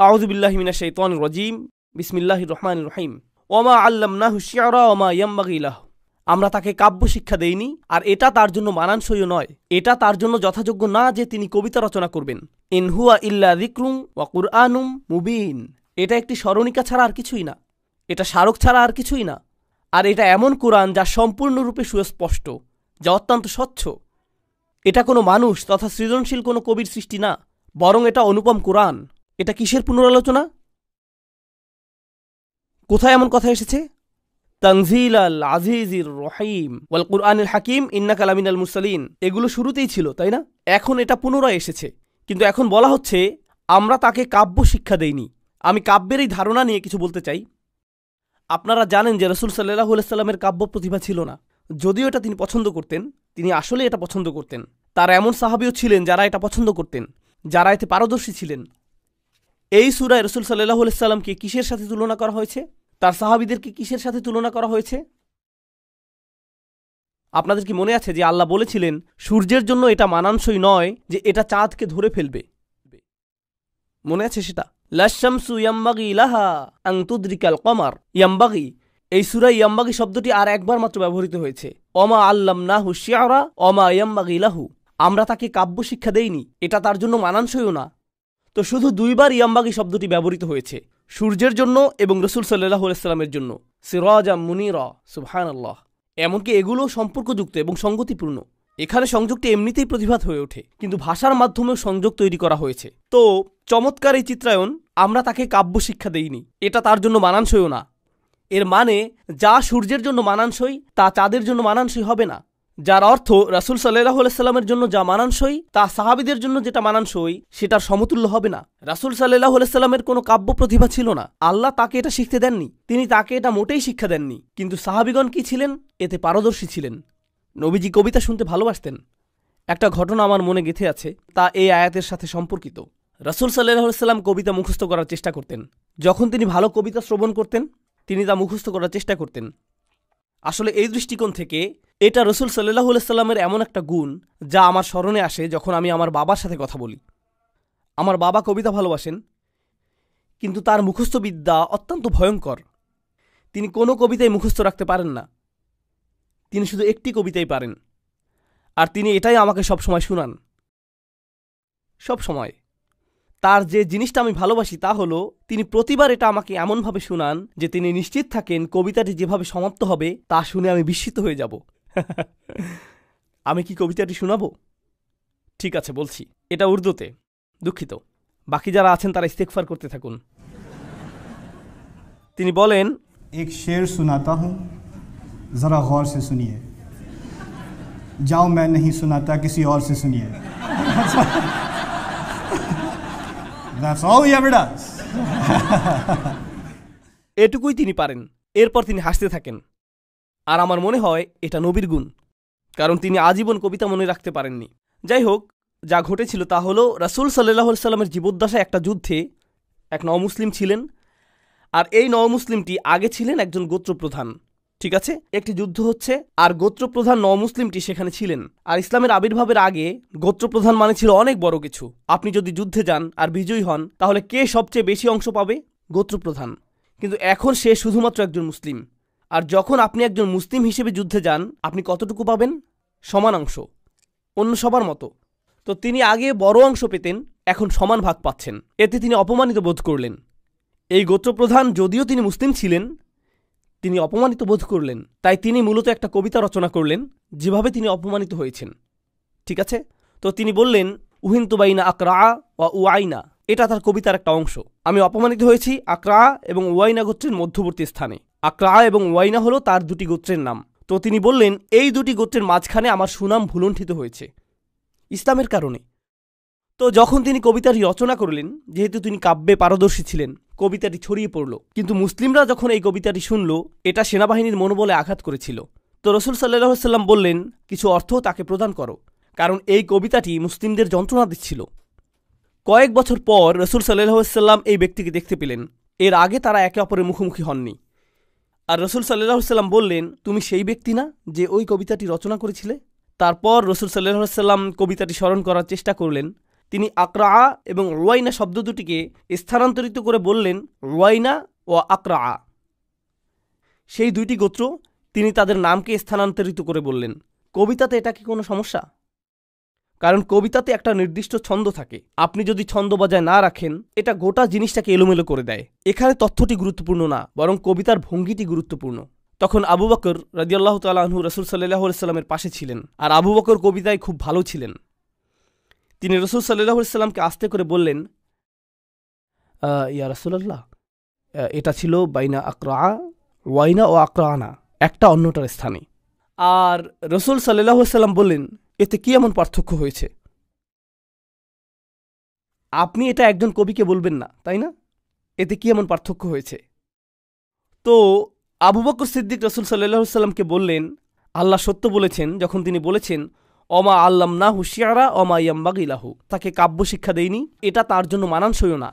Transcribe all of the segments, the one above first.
আউযু বিল্লাহি মিনাশ শাইতানির রাজীম বিসমিল্লাহির রহমানির রহিম ওমা আল্লামনাহু শি'রা ওমা ইয়ামবাগি লাহু। আমরা তাকে কাব্য শিক্ষা দেইনি, আর এটা তার জন্য মানানসইও নয়, এটা তার জন্য যথাযোগ্য না যে তিনি কবিতা রচনা করবেন। ইন হুয়া ইল্লা যিকরুন ওয়া কুরআনুম মুবিন। এটা একটি স্মরণিকা ছাড়া আর কিছুই না, এটা স্মারক ছাড়া আর কিছুই না। আর এটা এমন কোরআন যা সম্পূর্ণরূপে সুস্পষ্ট, যা অত্যন্ত স্বচ্ছ। এটা কোনো মানুষ তথা সৃজনশীল কোনো কবির সৃষ্টি না, বরং এটা অনুপম কোরআন। এটা কিসের পুনরালোচনা? কোথায় এমন কথা এসেছে? তানজিল আল আজিজির রহিম ওয়াল কুরআনিল হাকিম ইন্নাকা লামিনাল মুরসালিন, এগুলো শুরুতেই ছিল, তাই না? এখন এটা পুনরায় এসেছে, কিন্তু এখন বলা হচ্ছে আমরা তাকে কাব্য শিক্ষা দেইনি। আমি কাব্যের এই ধারণা নিয়ে কিছু বলতে চাই। আপনারা জানেন যে রাসূল সাল্লাল্লাহু আলাইহি সাল্লামের কাব্য প্রতিভা ছিল না। যদিও এটা তিনি পছন্দ করতেন, তিনি আসলে এটা পছন্দ করতেন। তার এমন সাহাবীও ছিলেন যারা এটা পছন্দ করতেন, যারা এতে পারদর্শী ছিলেন। এই সূরায় রাসূল সাল্লাল্লাহু আলাইহি সাল্লামকে কিসের সাথে তুলনা করা হয়েছে? তার সাহাবীদেরকে কিসের সাথে তুলনা করা হয়েছে? আপনাদের কি মনে আছে যে আল্লাহ বলেছিলেন সূর্যের জন্য এটা মানানসই নয় যে এটা চাঁদকে ধরে ফেলবে? মনে আছে সেটা? লাশ-শামসু ইয়ামবাগি লাহা আন তুদরিকাল কমার। ইয়ামবাগি, এই সূরায় ইয়ামবাগি শব্দটি আর একবার মাত্র ব্যবহৃত হয়েছে। ওমা আল্লামনাহু শি'রা ওমা ইয়ামবাগি লাহু। আমরা তাকে কাব্য শিক্ষা দেইনি, এটা তার জন্য মানানসইও না। তো শুধু দুইবার ইয়ামবাগি শব্দটি ব্যবহৃত হয়েছে, সূর্যের জন্য এবং রাসূল সাল্লাল্লাহু আলাইহি সাল্লামের জন্য। সিরাজাম মুনিরা, সুবহানাল্লাহ। এমনকি এগুলো সম্পর্কযুক্ত এবং সংগতিপূর্ণ। এখানে সংযোগটি এমনিতেই প্রতিভাত হয়ে ওঠে, কিন্তু ভাষার মাধ্যমেও সংযোগ তৈরি করা হয়েছে। তো চমৎকার এই চিত্রায়ন, আমরা তাকে কাব্য শিক্ষা দেইনি, এটা তার জন্য মানানসইও না। এর মানে যা সূর্যের জন্য মানানসই তা চাঁদের জন্য মানানসই হবে না। যার অর্থ রাসূল সাল্লাল্লাহু আলাইহি সাল্লামের জন্য যা মানানসই তা সাহাবীদের জন্য যেটা মানানসই সেটার সমতুল্য হবে না। রাসূল সাল্লাল্লাহু আলাইহি সাল্লামের কোনো কাব্য প্রতিভা ছিল না, আল্লাহ তাকে এটা শিখতে দেননি, তিনি তাকে এটা মোটেই শিক্ষা দেননি। কিন্তু সাহাবীগণ কি ছিলেন? এতে পারদর্শী ছিলেন। নবীজি কবিতা শুনতে ভালোবাসতেন। একটা ঘটনা আমার মনে গেঁথে আছে, তা এই আয়াতের সাথে সম্পর্কিত। রাসূল সাল্লাল্লাহু আলাইহি সাল্লাম কবিতা মুখস্থ করার চেষ্টা করতেন। যখন তিনি ভালো কবিতা শ্রবণ করতেন, তিনি তা মুখস্থ করার চেষ্টা করতেন। আসলে এই দৃষ্টিকোণ থেকে এটা রাসূল সাল্লাল্লাহু আলাইহি সাল্লামের এমন একটা গুণ যা আমার স্মরণে আসে যখন আমি আমার বাবার সাথে কথা বলি। আমার বাবা কবিতা ভালোবাসেন, কিন্তু তার মুখস্থ বিদ্যা অত্যন্ত ভয়ঙ্কর। তিনি কোনো কবিতাই মুখস্থ রাখতে পারেন না, তিনি শুধু একটি কবিতাই পারেন। আর তিনি এটাই আমাকে সবসময় শুনান, সব সময়। তার যে জিনিসটা আমি ভালোবাসি তা হলো তিনি প্রতিবার এটা আমাকে এমনভাবে শুনান যে তিনি নিশ্চিত থাকেন কবিতাটি যেভাবে সমাপ্ত হবে তা শুনে আমি বিস্মিত হয়ে যাব। আমি কি কবিতাটি শোনাবো? ঠিক আছে, বলছি। এটা উর্দুতে, দুঃখিত। বাকি যারা আছেন তারা ইস্তেগফার করতে থাকুন। তিনি বলেন, এক শের সুনাতা হুঁ, জরা গौर से सुनिए। जाओ मैं नहीं सुनाता, किसी और से सुनिए। That's all he ever does. এটুকুই তিনি পারেন। এরপর তিনি হাসতে থাকেন। আর আমার মনে হয় এটা নবীর গুণ, কারণ তিনি আজীবন কবিতা মনে রাখতে পারেননি। যাই হোক, যা ঘটেছিল তা হলো রাসূল সাল্লাল্লাহু আলাইহি সাল্লামের জীবদ্দশায় একটা যুদ্ধে এক নওমুসলিম ছিলেন, আর এই নওমুসলিমটি আগে ছিলেন একজন গোত্রপ্রধান। ঠিক আছে, একটি যুদ্ধ হচ্ছে আর গোত্রপ্রধান নওমুসলিমটি সেখানে ছিলেন। আর ইসলামের আবির্ভাবের আগে গোত্রপ্রধান মানে ছিল অনেক বড় কিছু। আপনি যদি যুদ্ধে যান আর বিজয়ী হন, তাহলে কে সবচেয়ে বেশি অংশ পাবে? গোত্রপ্রধান। কিন্তু এখন সে শুধুমাত্র একজন মুসলিম। আর যখন আপনি একজন মুসলিম হিসেবে যুদ্ধে যান, আপনি কতটুকু পাবেন? সমান অংশ, অন্য সবার মতো। তো তিনি আগে বড় অংশ পেতেন, এখন সমান ভাগ পাচ্ছেন। এতে তিনি অপমানিত বোধ করলেন। এই গোত্রপ্রধান যদিও তিনি মুসলিম ছিলেন, তিনি অপমানিত বোধ করলেন। তাই তিনি মূলত একটা কবিতা রচনা করলেন যেভাবে তিনি অপমানিত হয়েছেন। ঠিক আছে, তো তিনি বললেন, উহিন্তু বাইনা আকরা ওয়া উয়াইনা। এটা তার কবিতার একটা অংশ। আমি অপমানিত হয়েছি আকরা এবং উয়াইনা গোত্রের মধ্যবর্তী স্থানে। আকরা এবং উয়াইনা হলো তার দুটি গোত্রের নাম। তো তিনি বললেন, এই দুটি গোত্রের মাঝখানে আমার সুনাম ভুলুণ্ঠিত হয়েছে ইসলামের কারণে। তো যখন তিনি কবিতাটি রচনা করলেন, যেহেতু তিনি কাব্যে পারদর্শী ছিলেন, কবিতাটি ছড়িয়ে পড়ল। কিন্তু মুসলিমরা যখন এই কবিতাটি শুনল, এটা সেনাবাহিনীর মনোবলে আঘাত করেছিল। তো রাসূল সাল্লাল্লাহু আলাইহি সাল্লাম বললেন, কিছু অর্থ তাকে প্রদান করো, কারণ এই কবিতাটি মুসলিমদের যন্ত্রণা দিচ্ছিল। কয়েক বছর পর রাসূল সাল্লাল্লাহু আলাইহি সাল্লাম এই ব্যক্তিকে দেখতে পেলেন। এর আগে তারা একে অপরের মুখোমুখি হননি। আর রাসূল সাল্লাল্লাহু আলাইহি সাল্লাম বললেন, তুমি সেই ব্যক্তি না যে ওই কবিতাটি রচনা করেছিলে? তারপর রাসূল সাল্লাল্লাহু আলাইহি সাল্লাম কবিতাটি স্মরণ করার চেষ্টা করলেন, তিনি আকরা এবং ওয়াইনা শব্দ দুটিকে স্থানান্তরিত করে বললেন ওয়াইনা ও আকরা। সেই দুইটি গোত্র তিনি তাদের নামকে স্থানান্তরিত করে বললেন। কবিতাতে এটা কি কোনো সমস্যা? কারণ কবিতাতে একটা নির্দিষ্ট ছন্দ থাকে, আপনি যদি ছন্দ বজায় না রাখেন এটা গোটা জিনিসটাকে এলোমেলো করে দেয়। এখানে তথ্যটি গুরুত্বপূর্ণ না, বরং কবিতার ভঙ্গিটি গুরুত্বপূর্ণ। তখন আবু বকর রাদিয়াল্লাহু তাআলা আনহু রাসূল সাল্লাল্লাহু আলাইহি ওয়াসাল্লামের পাশে ছিলেন, আর আবু বকর কবিতায় খুব ভালো ছিলেন। তিনি রাসূল সাল্লাল্লাহু আলাইহি ওয়াসাল্লামকে আস্তে করে বললেন, ইয়া রাসূলুল্লাহ, এটা ছিল বাইনা আকরা ওয়াইনা ও আকরানা, একটা অন্যটার স্থানে। আর রাসূল সাল্লাল্লাহু আলাইহি ওয়াসাল্লাম বললেন, এতে কি এমন পার্থক্য হয়েছে? আপনি এটা একজন কবিকে বলবেন না, তাই না? এতে কি এমন পার্থক্য হয়েছে? তো আবু বকর সিদ্দিক রাসূল সাল্লাল্লাহু আলাইহি ওয়াসাল্লামকে বললেন, আল্লাহ সত্য বলেছেন যখন তিনি বলেছেন অমা আল্লামনাহু শি'রা ওমা ইয়ামবাগি লাহু, তাকে কাব্য শিক্ষা দেইনি, এটা তার জন্য মানানসই না।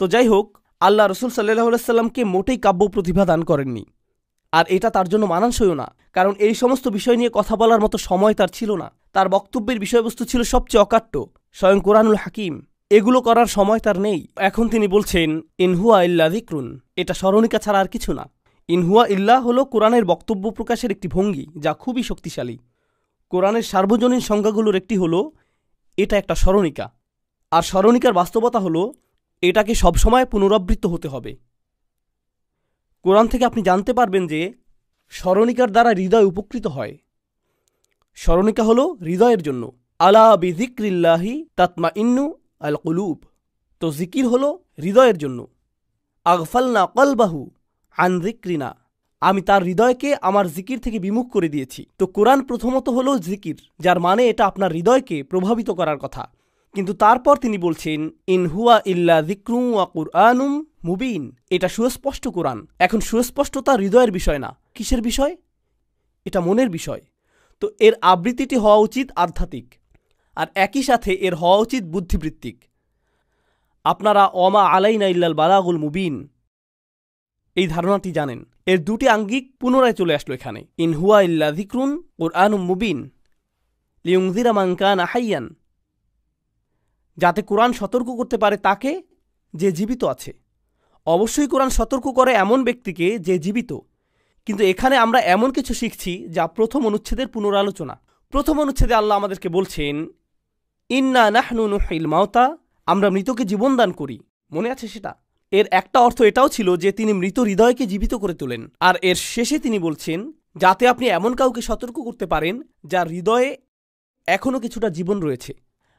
তো যাই হোক, আল্লাহ রাসূল সাল্লাল্লাহু আলাইহি ওয়াসাল্লামকে মোটেই কাব্য প্রতিভা দান করেননি, আর এটা তার জন্য মানানসই না, কারণ এই সমস্ত বিষয় নিয়ে কথা বলার মতো সময় তার ছিল না। তার বক্তব্যের বিষয়বস্তু ছিল সবচেয়ে অকাট্য, স্বয়ং কোরআনুল হাকিম, এগুলো করার সময় তার নেই। এখন তিনি বলছেন ইনহুয়া ইল্লা যিকরুন, এটা স্মরণিকা ছাড়া আর কিছু না। ইনহুয়া ইল্লা হলো কোরআনের বক্তব্য প্রকাশের একটি ভঙ্গি, যা খুবই শক্তিশালী। কোরআনের সার্বজনীন সংজ্ঞাগুলোর একটি হলো এটা একটা স্মরণিকা, আর স্মরণিকার বাস্তবতা হলো এটাকে সবসময় পুনরাবৃত্ত হতে হবে। কোরআন থেকে আপনি জানতে পারবেন যে স্মরণিকার দ্বারা হৃদয় উপকৃত হয়। স্মরণিকা হলো হৃদয়ের জন্য। আলা বিযিক্রিল্লাহি তাতমাইন্নু আল কুলুব, তো জিকির হলো হৃদয়ের জন্য। আগফালনা কলবাহু আন যিকরিনা, আমি তার হৃদয়কে আমার জিকির থেকে বিমুখ করে দিয়েছি। তো কোরআন প্রথমত হলো জিকির, যার মানে এটা আপনার হৃদয়কে প্রভাবিত করার কথা। কিন্তু তারপর তিনি বলছেন ইনহুয়া ইল্লা যিকরুন ওয়া কুরআনুম মুবিন, এটা সুস্পষ্ট কোরআন। এখন সুস্পষ্টতা হৃদয়ের বিষয় না, কিসের বিষয়? এটা মনের বিষয়। তো এর আবৃত্তিটি হওয়া উচিত আধ্যাত্মিক, আর একই সাথে এর হওয়া উচিত বুদ্ধিবৃত্তিক। আপনারা ওমা আলাইনা ইল্লাল বালাগুল মুবিন এই ধারণাটি জানেন। এর দুটি আঙ্গিক পুনরায় চলে আসলো এখানে। ইনহুয়া ইল্লা যিকরুন কুরআনুম মুবিন লিয়ুনযিরা মান কানা হাইয়ান, যাতে কোরআন সতর্ক করতে পারে তাকে যে জীবিত আছে। অবশ্যই কোরআন সতর্ক করে এমন ব্যক্তিকে যে জীবিত, কিন্তু এখানে আমরা এমন কিছু শিখছি যা প্রথম অনুচ্ছেদের পুনরালোচনা। প্রথম অনুচ্ছেদে আল্লাহ আমাদেরকে বলছেন ইন্না নাহনু নুহিল মাউতা, আমরা মৃতকে জীবনদান করি। মনে আছে সেটা? এর একটা অর্থ এটাও ছিল যে তিনি মৃত হৃদয়কে জীবিত করে তোলেন। আর এর শেষে তিনি বলছেন যাতে আপনি এমন কাউকে সতর্ক করতে পারেন যার হৃদয়ে এখনও কিছুটা জীবন রয়েছে।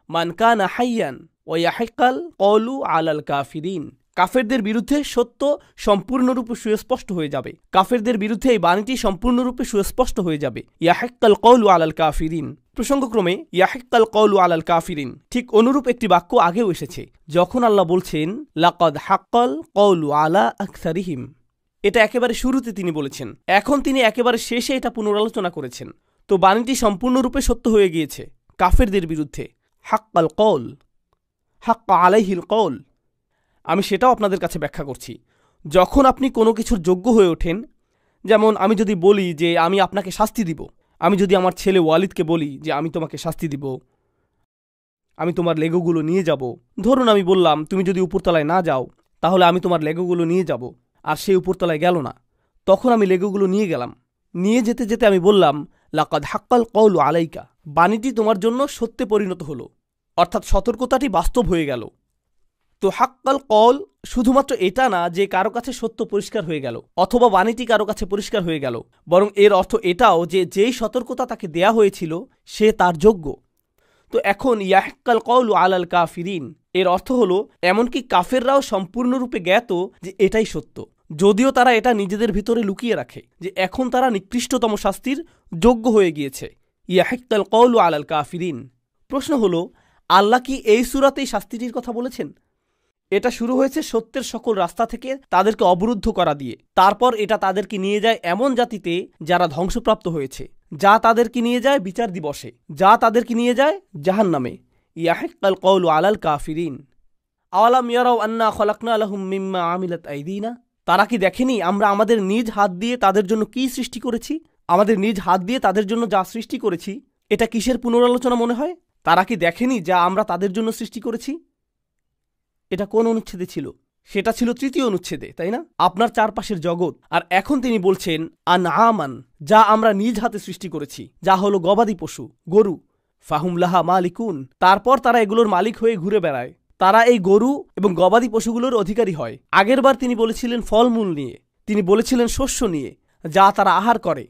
মান কানা হাইয়ান ওয়া ইয়াহিক্কাল কওলু আলাল কাফিরিন, কাফেরদের বিরুদ্ধে সত্য সম্পূর্ণরূপে সুস্পষ্ট হয়ে যাবে। কাফেরদের বিরুদ্ধে এই বাণীটি সম্পূর্ণরূপে সুস্পষ্ট হয়ে যাবে। ইয়াহিক্কাল কওলু আলাল কাফিরিন, প্রসঙ্গক্রমে ইয়াহিক্কাল কওলু আলাল কাফিরিন ঠিক অনুরূপ একটি বাক্য আগেও এসেছে, যখন আল্লাহ বলছেন লাকাদ হাক্কাল কওলু আলা আকসারিহিম। এটা একেবারে শুরুতে তিনি বলেছেন, এখন তিনি একেবারে শেষে এটা পুনরালোচনা করেছেন। তো বাণীটি সম্পূর্ণরূপে সত্য হয়ে গিয়েছে কাফেরদের বিরুদ্ধে। হাক্কাল কওল, হাক্কা আলাইহিল কওল, আমি সেটাও আপনাদের কাছে ব্যাখ্যা করছি। যখন আপনি কোনো কিছুর যোগ্য হয়ে ওঠেন, যেমন আমি যদি বলি যে আমি আপনাকে শাস্তি দিব, আমি যদি আমার ছেলে ওয়ালিদকে বলি যে আমি তোমাকে শাস্তি দিব, আমি তোমার লেগোগুলো নিয়ে যাব। ধরুন আমি বললাম তুমি যদি উপরতলায় না যাও তাহলে আমি তোমার লেগোগুলো নিয়ে যাব, আর সে উপরতলায় গেল না। তখন আমি লেগোগুলো নিয়ে গেলাম, নিয়ে যেতে যেতে আমি বললাম লাকাদ হাক্কাল কওলু আলাইকা, বাণীটি তোমার জন্য সত্যে পরিণত হলো, অর্থাৎ সতর্কতাটি বাস্তব হয়ে গেল। তো হাক্কাল কওল শুধুমাত্র এটা না যে কারো কাছে সত্য পরিষ্কার হয়ে গেল অথবা বাণীটি কারো কাছে পরিষ্কার হয়ে গেল, বরং এর অর্থ এটাও যে যেই সতর্কতা তাকে দেয়া হয়েছিল সে তার যোগ্য। তো এখন ইয়াহিক্কাল কওলু আলাল কাফিরিন এর অর্থ হলো এমনকি কাফেররাও সম্পূর্ণরূপে জ্ঞাত যে এটাই সত্য, যদিও তারা এটা নিজেদের ভিতরে লুকিয়ে রাখে যে এখন তারা নিকৃষ্টতম শাস্তির যোগ্য হয়ে গিয়েছে। ইয়াহিক্কাল কওলু আলাল কাফিরিন। প্রশ্ন হলো আল্লাহ কি এই সূরাতেই শাস্তিটির কথা বলেছেন? এটা শুরু হয়েছে সত্যের সকল রাস্তা থেকে তাদেরকে অবরুদ্ধ করা দিয়ে, তারপর এটা তাদেরকে নিয়ে যায় এমন জাতিতে যারা ধ্বংসপ্রাপ্ত হয়েছে, যা তাদেরকে নিয়ে যায় বিচার দিবসে, যা তাদেরকে নিয়ে যায় জাহান্নামে। ইয়াহিক্কাল কওলু আলাল কাফিরিন। আওয়ালাম ইয়ারাউ আন্না খলাকনা লাহুম মিম্মা আমিলাত আইদিনা, তারা কি দেখেনি আমরা আমাদের নিজ হাত দিয়ে তাদের জন্য কি সৃষ্টি করেছি? আমাদের নিজ হাত দিয়ে তাদের জন্য যা সৃষ্টি করেছি এটা কিসের পুনরালোচনা মনে হয়? তারা কি দেখেনি যা আমরা তাদের জন্য সৃষ্টি করেছি? এটা কোন অনুচ্ছেদে ছিল? সেটা ছিল 3য় অনুচ্ছেদে, তাই না? আপনার চারপাশের জগৎ। আর এখন তিনি বলছেন আনআমান, যা আমরা নিজ হাতে সৃষ্টি করেছি, যা হলো গবাদি পশু, গরু। ফাহুম লাহা মালিকুন, তারপর তারা এগুলোর মালিক হয়ে ঘুরে বেড়ায়। তারা এই গরু এবং গবাদি পশুগুলোর অধিকারী হয়। আগেরবার তিনি বলেছিলেন ফলমূল নিয়ে, তিনি বলেছিলেন শস্য নিয়ে, যা তারা আহার করে,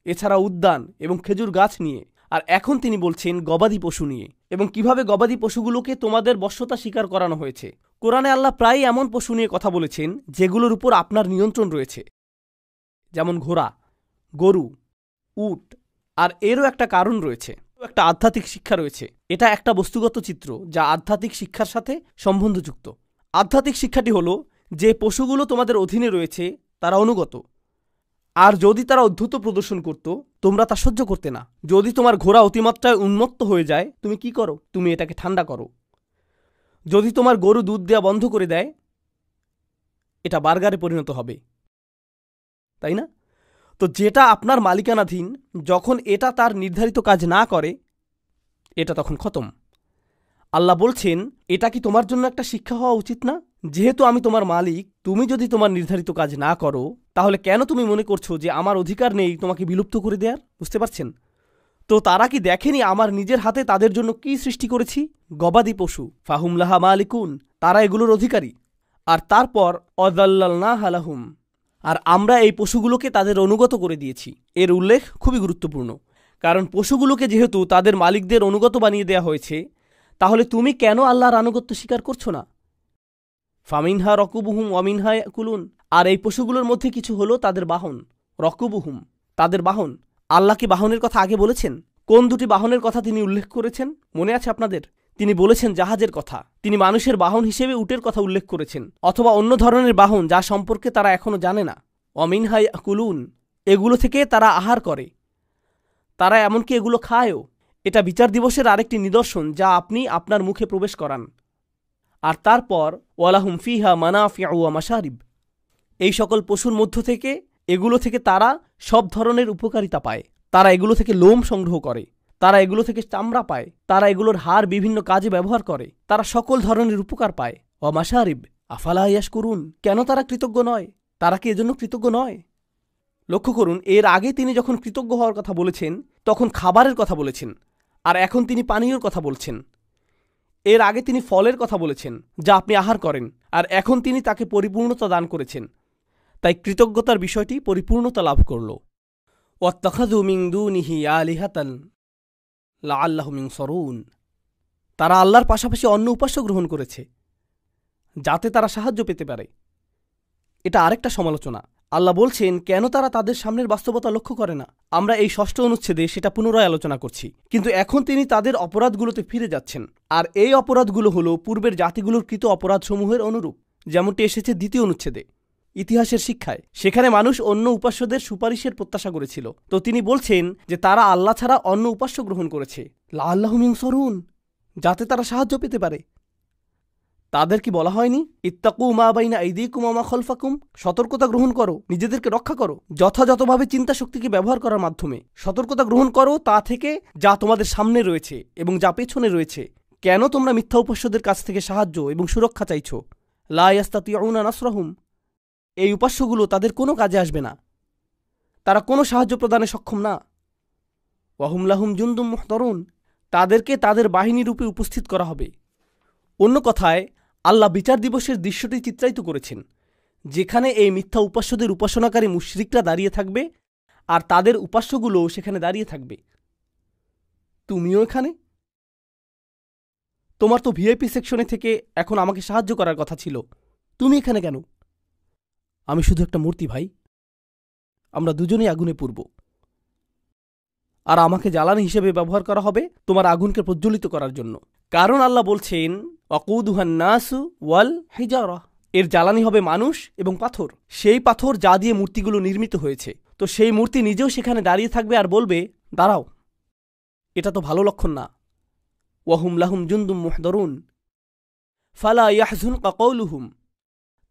এছাড়া উদ্যান এবং খেজুর গাছ নিয়ে। আর এখন তিনি বলছেন গবাদি পশু নিয়ে, এবং কিভাবে গবাদি পশুগুলোকে তোমাদের বশ্যতা স্বীকার করানো হয়েছে। কোরআনে আল্লাহ প্রায়ই এমন পশু নিয়ে কথা বলেছেন যেগুলোর উপর আপনার নিয়ন্ত্রণ রয়েছে, যেমন ঘোড়া, গরু, উট। আর এরও একটা কারণ রয়েছে, একটা আধ্যাত্মিক শিক্ষা রয়েছে। এটা একটা বস্তুগত চিত্র যা আধ্যাত্মিক শিক্ষার সাথে সম্বন্ধযুক্ত। আধ্যাত্মিক শিক্ষাটি হলো যে পশুগুলো তোমাদের অধীনে রয়েছে তারা অনুগত, আর যদি তারা অদ্ভুত প্রদর্শন করত তোমরা তা সহ্য করতে না। যদি তোমার ঘোড়া অতিমাত্রায় উন্মত্ত হয়ে যায় তুমি কি করো? তুমি এটাকে ঠান্ডা করো। যদি তোমার গরু দুধ দেওয়া বন্ধ করে দেয়, এটা বার্গারে পরিণত হবে, তাই না? তো যেটা আপনার মালিকানাধীন, যখন এটা তার নির্ধারিত কাজ না করে, এটা তখন খতম। আল্লাহ বলছেন এটা কি তোমার জন্য একটা শিক্ষা হওয়া উচিত না? যেহেতু আমি তোমার মালিক, তুমি যদি তোমার নির্ধারিত কাজ না করো, তাহলে কেন তুমি মনে করছো যে আমার অধিকার নেই তোমাকে বিলুপ্ত করে দেওয়ার? বুঝতে পারছেন? তো তারা কি দেখেনি আমার নিজের হাতে তাদের জন্য কি সৃষ্টি করেছি? গবাদি পশু, ফাহুম লাহা মালিকুন, তারা এগুলোর অধিকারী। আর তারপর অযাল্লালনাহা লাহুম, আর আমরা এই পশুগুলোকে তাদের অনুগত করে দিয়েছি। এর উল্লেখ খুবই গুরুত্বপূর্ণ, কারণ পশুগুলোকে যেহেতু তাদের মালিকদের অনুগত বানিয়ে দেয়া হয়েছে, তাহলে তুমি কেন আল্লাহর আনুগত্য স্বীকার করছো না? ফামিনহা রকুবুহুম ওয়ামিনহা ইয়াকুলুন, আর এই পশুগুলোর মধ্যে কিছু হলো তাদের বাহন। রকুবুহুম, তাদের বাহন। আল্লাহ কি বাহনের কথা আগে বলেছেন? কোন দুটি বাহনের কথা তিনি উল্লেখ করেছেন মনে আছে আপনাদের? তিনি বলেছেন জাহাজের কথা। তিনি মানুষের বাহন হিসেবে উটের কথা উল্লেখ করেছেন, অথবা অন্য ধরনের বাহন যা সম্পর্কে তারা এখনো জানে না। ওয়ামিনহা ইয়াকুলুন, এগুলো থেকে তারা আহার করে, তারা এমনকি এগুলো খায়ও। এটা বিচার দিবসের আরেকটি নিদর্শন যা আপনি আপনার মুখে প্রবেশ করান। আর তারপর ওয়ালাহুম ফিহা মানাফিউ ওয়া মাশারিব, এই সকল পশুর মধ্য থেকে, এগুলো থেকে তারা সব ধরনের উপকারিতা পায়। তারা এগুলো থেকে লোম সংগ্রহ করে, তারা এগুলো থেকে চামড়া পায়, তারা এগুলোর হাড় বিভিন্ন কাজে ব্যবহার করে, তারা সকল ধরনের উপকার পায়। ওয়া মাশারিব আফালা ইয়াশকুরুন, কেন তারা কৃতজ্ঞ নয়? তারা কি এজন্য কৃতজ্ঞ নয়? লক্ষ্য করুন, এর আগে তিনি যখন কৃতজ্ঞ হওয়ার কথা বলেছেন তখন খাবারের কথা বলেছেন, আর এখন তিনি পানীয়র কথা বলছেন। এর আগে তিনি ফলের কথা বলেছেন যা আপনি আহার করেন, আর এখন তিনি তাকে পরিপূর্ণতা দান করেছেন। তাই কৃতজ্ঞতার বিষয়টি পরিপূর্ণতা লাভ করল। ওয়াত্তাখাযু মিন দুনিহি আলিহাতান লাআল্লাহুম ইনসারুন, তারা আল্লাহর পাশাপাশি অন্য উপাস্য গ্রহণ করেছে যাতে তারা সাহায্য পেতে পারে। এটা আরেকটা সমালোচনা। আল্লাহ বলছেন কেন তারা তাদের সামনের বাস্তবতা লক্ষ্য করে না। আমরা এই 6ষ্ঠ অনুচ্ছেদে সেটা পুনরায় আলোচনা করছি, কিন্তু এখন তিনি তাদের অপরাধগুলোতে ফিরে যাচ্ছেন। আর এই অপরাধগুলো হলো পূর্বের জাতিগুলোর কৃত অপরাধসমূহের অনুরূপ, যেমনটি এসেছে 2য় অনুচ্ছেদে ইতিহাসের শিক্ষায়। সেখানে মানুষ অন্য উপাস্যদের সুপারিশের প্রত্যাশা করেছিল। তো তিনি বলছেন যে তারা আল্লাহ ছাড়া অন্য উপাস্য গ্রহণ করেছে লাআল্লাহুম ইনসারুন, যাতে তারা সাহায্য পেতে পারে। তাদের কি বলা হয়নি ইত্তাকু মা বাইনা আইদিকুম ওয়া মা খালফাকুম, সতর্কতা গ্রহণ করো, নিজেদেরকে রক্ষা করো, যথাযথভাবে চিন্তা শক্তিকে ব্যবহার করার মাধ্যমে সতর্কতা গ্রহণ করো তা থেকে যা তোমাদের সামনে রয়েছে এবং যা পেছনে রয়েছে। কেন তোমরা মিথ্যা উপাস্যদের কাছ থেকে সাহায্য এবং সুরক্ষা চাইছো? লা ইয়াস্তাতিউনা নাসরাহুম, এই উপাস্যগুলো তাদের কোনো কাজে আসবে না, তারা কোনো সাহায্য প্রদানে সক্ষম না। ওয়াহুম লাহুম জুনদুম মুহতারুন, তাদেরকে তাদের বাহিনী রূপে উপস্থিত করা হবে। অন্য কথায় আল্লাহ বিচার দিবসের দৃশ্যটি চিত্রায়িত করেছেন, যেখানে এই মিথ্যা উপাস্যদের উপাসনাকারী মুশরিকরা দাঁড়িয়ে থাকবে আর তাদের উপাস্যগুলো সেখানে দাঁড়িয়ে থাকবে। তুমিও এখানে? তোমার তো ভিআইপি সেকশনে থেকে এখন আমাকে সাহায্য করার কথা ছিল, তুমি এখানে কেন? আমি শুধু একটা মূর্তি ভাই, আমরা দুজনেই আগুনে পুড়ব, আর আমাকে জ্বালানি হিসেবে ব্যবহার করা হবে তোমার আগুনকে প্রজ্বলিত করার জন্য। কারণ আল্লাহ বলছেন ওয়াকুদুহান নাসু ওয়াল হিজারা, এর জ্বালানি হবে মানুষ এবং পাথর, সেই পাথর যা দিয়ে মূর্তিগুলো নির্মিত হয়েছে। তো সেই মূর্তি নিজেও সেখানে দাঁড়িয়ে থাকবে আর বলবে দাঁড়াও। এটা তো ভালো লক্ষণ না। ওয়াহুম লাহুম জুনদুম মুহদারুন ফালা ইয়াহজুনকা কওলুহুম,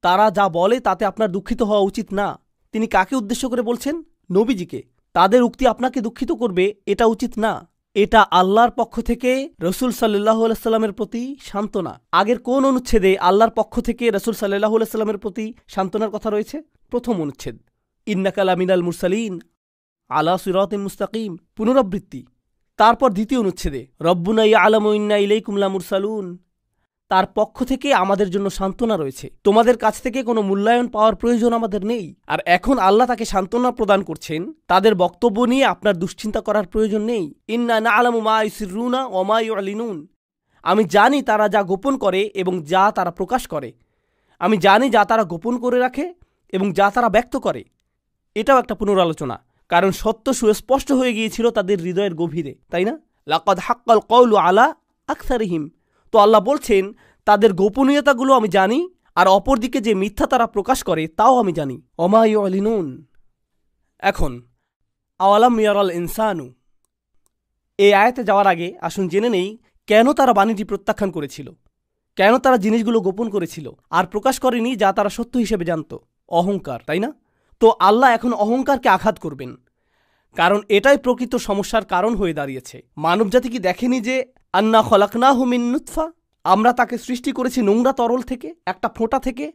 তারা যা বলে তাতে আপনার দুঃখিত হওয়া উচিত না। তিনি কাকে উদ্দেশ্য করে বলছেন? নবীজিকে। তাদের উক্তি আপনাকে দুঃখিত করবে এটা উচিত না। এটা আল্লাহর পক্ষ থেকে রসুল সাল্লাল্লাহু আলাইহি সাল্লামের প্রতি সান্ত্বনা। আগের কোন অনুচ্ছেদে আল্লাহর পক্ষ থেকে রসুল সাল্লাল্লাহু আলাইহি সাল্লামের প্রতি সান্ত্বনার কথা রয়েছে? প্রথম অনুচ্ছেদ, ইন্নাকা লামিনাল মুরসালিন আলা সিরাতিন মুস্তাকিম, পুনরাবৃত্তি। তারপর দ্বিতীয় অনুচ্ছেদে রব্বুনা ইয়ালামু ইন্না ইলাইকুম লামুরসালুন, তার পক্ষ থেকে আমাদের জন্য সান্ত্বনা রয়েছে, তোমাদের কাছ থেকে কোনো মূল্যায়ন পাওয়ার প্রয়োজন আমাদের নেই। আর এখন আল্লাহ তাকে সান্ত্বনা প্রদান করছেন, তাদের বক্তব্য নিয়ে আপনার দুশ্চিন্তা করার প্রয়োজন নেই। ইন্না না'লামু মা ইউসিররুনা ওয়া মা ইউ'লিনুন, আমি জানি তারা যা গোপন করে এবং যা তারা প্রকাশ করে। আমি জানি যা তারা গোপন করে রাখে এবং যা তারা ব্যক্ত করে। এটাও একটা পুনরালোচনা, কারণ সত্য সুস্পষ্ট হয়ে গিয়েছিল তাদের হৃদয়ের গভীরে, তাই না? লাকাদ হাক্কাল কওলু আলা আকসারিহিম, তো আল্লাহ বলছেন তাদের গোপনীয়তাগুলো আমি জানি, আর অপরদিকে যে মিথ্যা তারা প্রকাশ করে তাও আমি জানি। ওমা ইউ'লিনুন। এখন আওয়ালাম ইয়ারাল ইনসানু, এই আয়াতে যাওয়ার আগে আসুন জেনে নেই কেন তারা বাণীটি প্রত্যাখ্যান করেছিল, কেন তারা জিনিসগুলো গোপন করেছিল আর প্রকাশ করেনি যা তারা সত্য হিসেবে জানত। অহংকার, তাই না? তো আল্লাহ এখন অহংকারকে আঘাত করবেন, কারণ এটাই প্রকৃত সমস্যার কারণ হয়ে দাঁড়িয়েছে। মানবজাতি কি দেখেনি যে আন্না খলাকনাহু মিন নুতফা, আমরা তাকে সৃষ্টি করেছি নোংরা তরল থেকে, একটা ফোঁটা থেকে।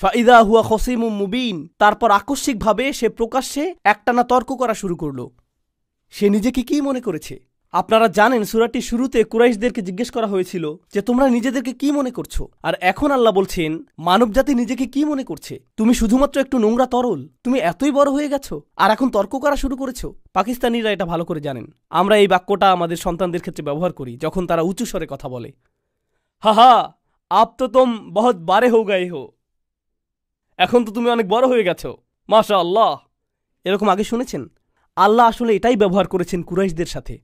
ফাইদা হুয়া খসিমুম মুবিন, তারপর আকস্মিকভাবে সে প্রকাশ্যে একটানা তর্ক করা শুরু করল। সে নিজেকে কি মনে করেছে? আপনারা জানেন সূরাটির শুরুতে কুরাইশদেরকে জিজ্ঞেস করা হয়েছিল যে তোমরা নিজেদেরকে কি মনে করছো, আর এখন আল্লাহ বলছেন মানবজাতি নিজেকে কি মনে করছে? তুমি শুধুমাত্র একটু নোংরা তরল, তুমি এতই বড় হয়ে গেছো আর এখন তর্ক করা শুরু করেছো। পাকিস্তানিরা এটা ভালো করে জানেন। আমরা এই বাক্যটা আমাদের সন্তানদের ক্ষেত্রে ব্যবহার করি যখন তারা উঁচু স্বরে কথা বলে। হা আপ তো তুম বহুত বারে হো গায়ে হো, এখন তো তুমি অনেক বড় হয়ে গেছো, মাশা আল্লাহ। এরকম আগে শুনেছেন? আল্লাহ আসলে এটাই ব্যবহার করেছেন কুরাইশদের সাথে।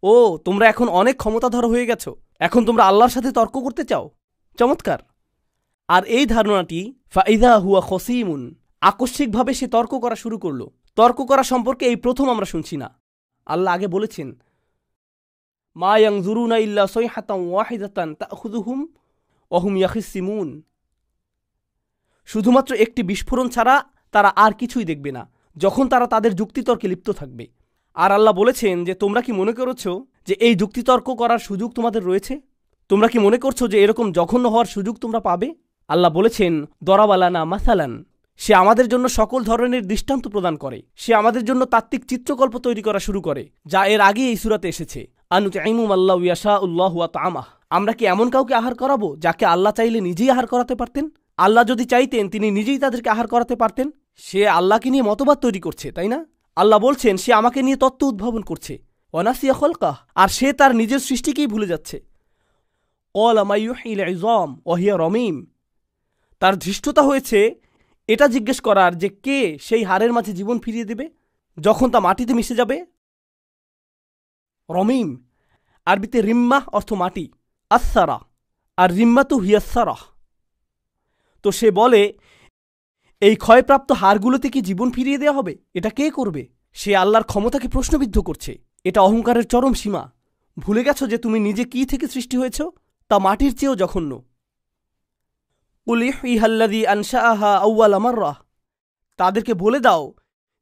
ও, তোমরা এখন অনেক ক্ষমতাধর হয়ে গেছো, এখন তোমরা আল্লাহর সাথে তর্ক করতে চাও। চমৎকার। আর এই ধারণাটি ফাইদা হুয়া খসিমুন, আকস্মিকভাবে সে তর্ক করা শুরু করলো। তর্ক করা সম্পর্কে এই প্রথম আমরা শুনছি না। আল্লাহ আগে বলেছেন মা ইয়ানজুরুনা ইল্লা সাইহাতান ওয়াহিদাতান তাখুযুহুম ওয়া হুম ইয়াখিসিমুন, শুধুমাত্র একটি বিস্ফোরণ ছাড়া তারা আর কিছুই দেখবে না যখন তারা তাদের যুক্তিতর্কে লিপ্ত থাকবে। আর আল্লাহ বলেছেন যে তোমরা কি মনে করছো যে এই যুক্তিতর্ক করার সুযোগ তোমাদের রয়েছে? তোমরা কি মনে করছো যে এরকম জঘন্য হওয়ার সুযোগ তোমরা পাবে? আল্লাহ বলেছেন দরাবালানা মাসালান, সে আমাদের জন্য সকল ধরনের দৃষ্টান্ত প্রদান করে, সে আমাদের জন্য তাত্ত্বিক চিত্রকল্প তৈরি করা শুরু করে, যা এর আগে এই সূরাতে এসেছে। আনুতাইমু আল্লাহু ইয়াশাউল্লাহু ওয়া তাআমাহ, আমরা কি এমন কাউকে আহার করাবো যাকে আল্লাহ চাইলে নিজেই আহার করাতে পারতেন? আল্লাহ যদি চাইতেন তিনি নিজেই তাদেরকে আহার করাতে পারতেন। সে আল্লাহকে নিয়ে মতবাদ তৈরি করছে, তাই না? আল্লাহ বলছেন সে আমাকে নিয়ে তত্ত্ব উদ্ভাবন করছে। ওয়ানাসিয়া খলকাহ, আর সে তার নিজের সৃষ্টিকেই ভুলে যাচ্ছে। ক্বালা মা ইউহিল ইযাম ওয়া হিয়া রমিম, তার ধৃষ্টতা হয়েছে এটা জিজ্ঞেস করার যে কে সেই হাড়ের মাঝে জীবন ফিরিয়ে দেবে যখন তা মাটিতে মিশে যাবে। রমিম আরবিতে রিম্মাহ অর্থ মাটি, আসসারা, আর রিম্মাতু হিয়াসারাহ। তো সে বলে এই ক্ষয়প্রাপ্ত হাড়গুলোতে কি জীবন ফিরিয়ে দেওয়া হবে? এটা কে করবে? সে আল্লাহর ক্ষমতাকে প্রশ্নবিদ্ধ করছে। এটা অহংকারের চরম সীমা। ভুলে গেছো যে তুমি নিজে কি থেকে সৃষ্টি হয়েছ? তা মাটির চেয়েও জঘন্য। কুল ইহইহাল্লাযী আনশাআহা আউওয়ালা মাররাহ, তাদেরকে বলে দাও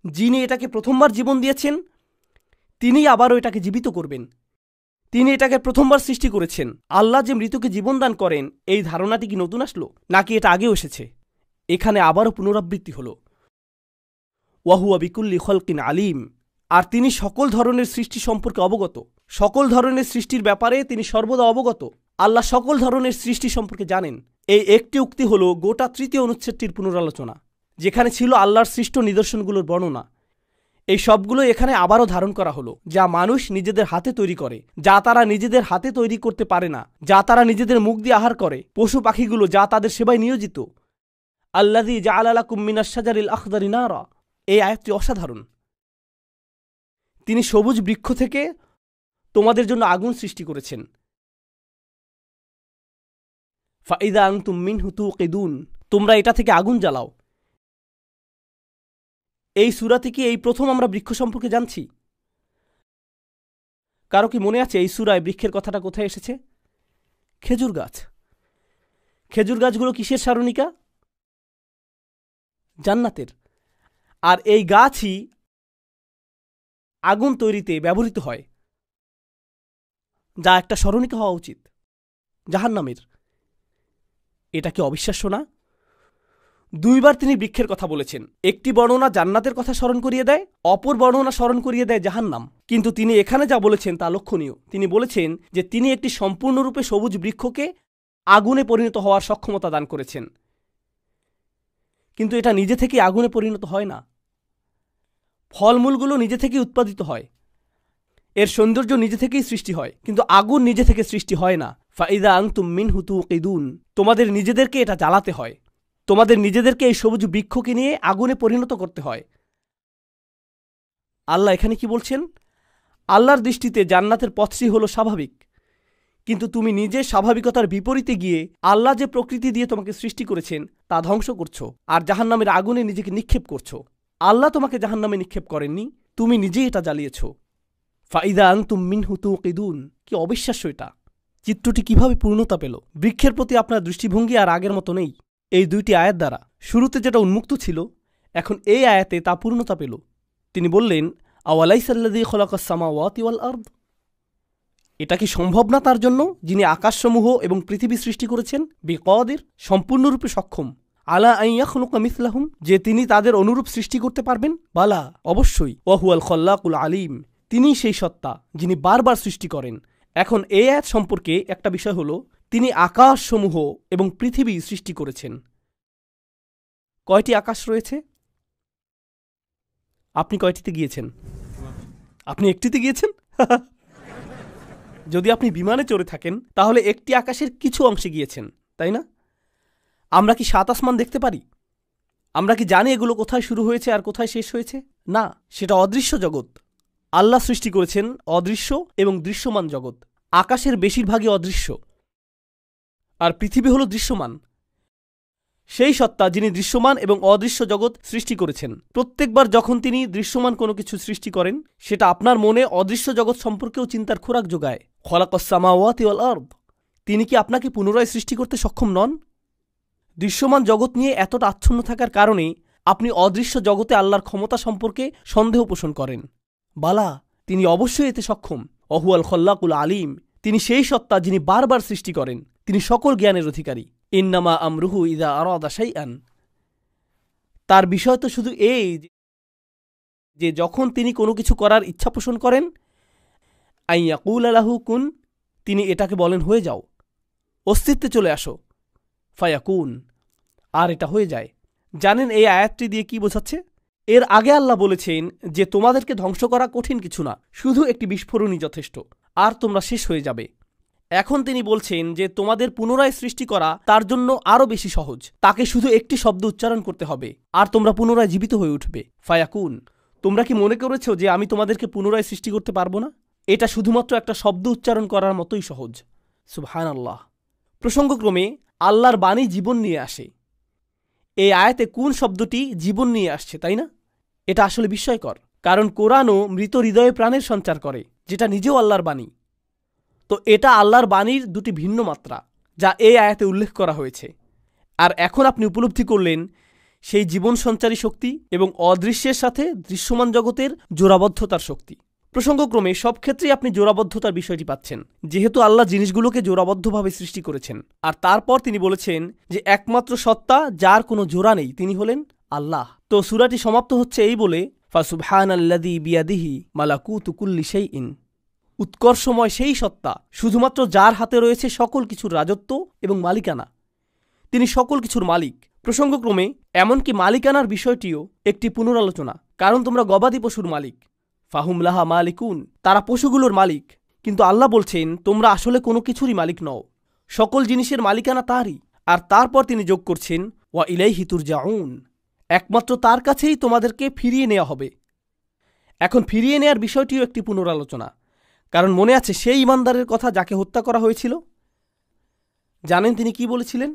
যিনি এটাকে প্রথমবার জীবন দিয়েছেন তিনিই আবারও এটাকে জীবিত করবেন। তিনি এটাকে প্রথমবার সৃষ্টি করেছেন। আল্লাহ যে মৃতকে জীবন দান করেন এই ধারণাটি কি নতুন আসলো নাকি এটা আগেও এসেছে? এখানে আবারও পুনরাবৃত্তি হল। ওয়াহুয়া বিকুল্লি খলকিন আলিম, আর তিনি সকল ধরনের সৃষ্টি সম্পর্কে অবগত। সকল ধরনের সৃষ্টির ব্যাপারে তিনি সর্বদা অবগত। আল্লাহ সকল ধরনের সৃষ্টি সম্পর্কে জানেন। এই একটি উক্তি হল গোটা তৃতীয় অনুচ্ছেদটির পুনরালোচনা, যেখানে ছিল আল্লাহর সৃষ্ট নিদর্শনগুলোর বর্ণনা। এই সবগুলো এখানে আবারও ধারণ করা হলো, যা মানুষ নিজেদের হাতে তৈরি করে, যা তারা নিজেদের হাতে তৈরি করতে পারে না, যা তারা নিজেদের মুখ দিয়ে আহার করে, পশু পাখিগুলো যা তাদের সেবায় নিয়োজিত। আল্লাযী জাআলা লাকুম মিনাশ শাজারিল আখদারি নারা, এই আয়াতটি অসাধারণ। তিনি সবুজ বৃক্ষ থেকে তোমাদের জন্য আগুন সৃষ্টি করেছেন। ফাইদা আনতুম মিনহু তুকিদুন, তোমরা এটা থেকে আগুন জ্বালাও। এই সূরা থেকে এই প্রথম আমরা বৃক্ষ সম্পর্কে জানছি। কারো কি মনে আছে এই সূরায় বৃক্ষের কথাটা কোথায় এসেছে? খেজুর গাছ। খেজুর গাছগুলো কিসের সারণিকা? জান্নাতের। আর এই গাছই আগুন তৈরিতে ব্যবহৃত হয়, যা একটা স্মরণিকা হওয়া উচিত, জাহান্নামের। এটা কি অবিশ্বাস্য না? দুইবার তিনি বৃক্ষের কথা বলেছেন। একটি বর্ণনা জান্নাতের কথা স্মরণ করিয়ে দেয়, অপর বর্ণনা স্মরণ করিয়ে দেয় জাহান্নাম। কিন্তু তিনি এখানে যা বলেছেন তা লক্ষণীয়। তিনি বলেছেন যে তিনি একটি সম্পূর্ণরূপে সবুজ বৃক্ষকে আগুনে পরিণত হওয়ার সক্ষমতা দান করেছেন। কিন্তু এটা নিজে থেকে আগুনে পরিণত হয় না। ফলমূলগুলো নিজে থেকেই উৎপাদিত হয়, এর সৌন্দর্য নিজে থেকেই সৃষ্টি হয়, কিন্তু আগুন নিজে থেকে সৃষ্টি হয় না। ফাইদা আনতুম মিনহু তুকিদুন, তোমাদের নিজেদেরকে এটা জ্বালাতে হয়, তোমাদের নিজেদেরকে এই সবুজ বৃক্ষকে নিয়ে আগুনে পরিণত করতে হয়। আল্লাহ এখানে কি বলছেন? আল্লাহর দৃষ্টিতে জান্নাতের পথটি হলো স্বাভাবিক, কিন্তু তুমি নিজে স্বাভাবিকতার বিপরীতে গিয়ে আল্লাহ যে প্রকৃতি দিয়ে তোমাকে সৃষ্টি করেছেন তা ধ্বংস করছো, আর জাহান্নামের আগুনে নিজেকে নিক্ষেপ করছো। আল্লাহ তোমাকে জাহান্নামে নিক্ষেপ করেননি, তুমি নিজেই এটা জ্বালিয়েছ। ফাইদা আনতুম মিনহু তুকিদুন, কি অবিশ্বাস্য এটা! চিত্রটি কিভাবে পূর্ণতা পেল? বৃক্ষের প্রতি আপনার দৃষ্টিভঙ্গি আর আগের মতো নেই এই দুইটি আয়াত দ্বারা। শুরুতে যেটা উন্মুক্ত ছিল, এখন এই আয়াতে তা পূর্ণতা পেল। তিনি বললেন, আওয়ালাইসাল্লাযী খলাকাস সামাওয়াতি ওয়াল আরদ, এটা কি সম্ভব না তার জন্য যিনি আকাশসমূহ এবং পৃথিবী সৃষ্টি করেছেন? বিকাদির, সম্পূর্ণরূপে সক্ষম, আলা আন ইয়াখলুকা মিসলাহুম, যে তিনি তাদের অনুরূপ সৃষ্টি করতে পারবেন। বালা, অবশ্যই। ওয়া হুয়াল খাল্লাকুল আলিম, তিনি সেই সত্তা যিনি বারবার সৃষ্টি করেন। এখন এই আয়াত সম্পর্কে একটা বিষয় হলো, তিনি আকাশসমূহ এবং পৃথিবী সৃষ্টি করেছেন। কয়টি আকাশ রয়েছে? আপনি কয়টিতে গিয়েছেন? আপনি একটিতে গিয়েছেন। যদি আপনি বিমানে চড়ে থাকেন তাহলে একটি আকাশের কিছু অংশে গিয়েছেন, তাই না? আমরা কি 7 আসমান দেখতে পারি? আমরা কি জানি এগুলো কোথায় শুরু হয়েছে আর কোথায় শেষ হয়েছে? না, সেটা অদৃশ্য জগৎ। আল্লাহ সৃষ্টি করেছেন অদৃশ্য এবং দৃশ্যমান জগৎ। আকাশের বেশিরভাগই অদৃশ্য, আর পৃথিবী হল দৃশ্যমান। সেই সত্তা যিনি দৃশ্যমান এবং অদৃশ্য জগৎ সৃষ্টি করেছেন। প্রত্যেকবার যখন তিনি দৃশ্যমান কোনো কিছু সৃষ্টি করেন, সেটা আপনার মনে অদৃশ্য জগৎ সম্পর্কেও চিন্তার খোরাক যোগায়। খলাকাস সামাওয়াতি ওয়াল আরদ, তিনি কি আপনাকে পুনরায় সৃষ্টি করতে সক্ষম নন? দৃশ্যমান জগৎ নিয়ে এতটা আচ্ছন্ন থাকার কারণে আপনি অদৃশ্য জগতে আল্লাহর ক্ষমতা সম্পর্কে সন্দেহ পোষণ করেন। বালা, তিনি অবশ্যই এতে সক্ষম। ওয়াহুয়াল খাল্লাকুল আলিম, তিনি সেই সত্তা যিনি বারবার সৃষ্টি করেন, তিনি সকল জ্ঞানের অধিকারী। ইন্নামা আমরুহু ইযা আরাদা শাইআন, তার বিষয় তো শুধু এই যে যখন তিনি কোনো কিছু করার ইচ্ছা পোষণ করেন, আইয়াকুল লাহু কুন, তিনি এটাকে বলেন হয়ে যাও, অস্তিত্বে চলে আসো, ফায়াকুন, আর এটা হয়ে যায়। জানেন এই আয়াতটি দিয়ে কি বোঝাচ্ছে? এর আগে আল্লাহ বলেছেন যে তোমাদেরকে ধ্বংস করা কঠিন কিছু না, শুধু একটি বিস্ফোরণই যথেষ্ট, আর তোমরা শেষ হয়ে যাবে। এখন তিনি বলছেন যে তোমাদের পুনরায় সৃষ্টি করা তার জন্য আরও বেশি সহজ, তাকে শুধু একটি শব্দ উচ্চারণ করতে হবে আর তোমরা পুনরায় জীবিত হয়ে উঠবে। ফায়াকুন, তোমরা কি মনে করেছ যে আমি তোমাদেরকে পুনরায় সৃষ্টি করতে পারবো না? এটা শুধুমাত্র একটা শব্দ উচ্চারণ করার মতোই সহজ। সুবহানাল্লাহ। প্রসঙ্গক্রমে আল্লাহর বাণী জীবন নিয়ে আসে। এই আয়াতে কোন শব্দটি জীবন নিয়ে আসছে, তাই না? এটা আসলে বিস্ময়কর, কারণ কোরআনও মৃত হৃদয়ে প্রাণের সঞ্চার করে, যেটা নিজেও আল্লাহর বাণী। তো এটা আল্লাহর বাণীর দুটি ভিন্ন মাত্রা, যা এই আয়াতে উল্লেখ করা হয়েছে। আর এখন আপনি উপলব্ধি করলেন সেই জীবন সঞ্চারী শক্তি এবং অদৃশ্যের সাথে দৃশ্যমান জগতের জোড়াবদ্ধতার শক্তি। প্রসঙ্গক্রমে সব ক্ষেত্রেই আপনি জোড়াবদ্ধতার বিষয়টি পাচ্ছেন, যেহেতু আল্লাহ জিনিসগুলোকে জোড়াবদ্ধভাবে সৃষ্টি করেছেন। আর তারপর তিনি বলেছেন যে একমাত্র সত্তা যার কোনো জোড়া নেই তিনি হলেন আল্লাহ। তো সূরাটি সমাপ্ত হচ্ছে এই বলে, ফাসুবহানাল্লাযী বিয়াদিহি মালাকুতু কুল্লি শাইইন, উৎকর্ষময় সেই সত্তা শুধুমাত্র যার হাতে রয়েছে সকল কিছুর রাজত্ব এবং মালিকানা। তিনি সকল কিছুর মালিক। প্রসঙ্গক্রমে এমনকি মালিকানার বিষয়টিও একটি পুনরালোচনা, কারণ তোমরা গবাদি পশুর মালিক। ফাহুম লাহা মালিকুন, তারা পশুগুলোর মালিক, কিন্তু আল্লাহ বলছেন তোমরা আসলে কোনো কিছুরই মালিক নও, সকল জিনিসের মালিকানা তারই। আর তারপর তিনি যোগ করছেন, ওয়া ইলাইহি তুরজাউন, একমাত্র তার কাছেই তোমাদেরকে ফিরিয়ে নেওয়া হবে। এখন ফিরিয়ে নেয়ার বিষয়টিও একটি পুনরালোচনা, কারণ মনে আছে সেই ইমানদারের কথা যাকে হত্যা করা হয়েছিল? জানেন তিনি কি বলেছিলেন?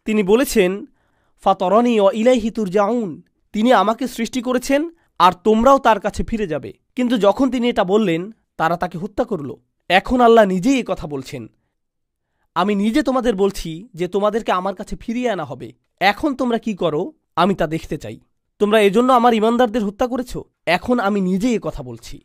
তিনি বলেছেন, ফাতরানি ওয়া ইলাইহি তুরজাউন, তিনি আমাকে সৃষ্টি করেছেন আর তোমরাও তার কাছে ফিরে যাবে। কিন্তু যখন তিনি এটা বললেন, তারা তাকে হত্যা করল। এখন আল্লাহ নিজেই এই কথা বলছেন, আমি নিজে তোমাদের বলছি যে তোমাদেরকে আমার কাছে ফিরিয়ে আনা হবে। এখন তোমরা কি করো আমি তা দেখতে চাই। তোমরা এজন্য আমার ইমানদারদের হত্যা করেছ? এখন আমি নিজেই এ কথা বলছি।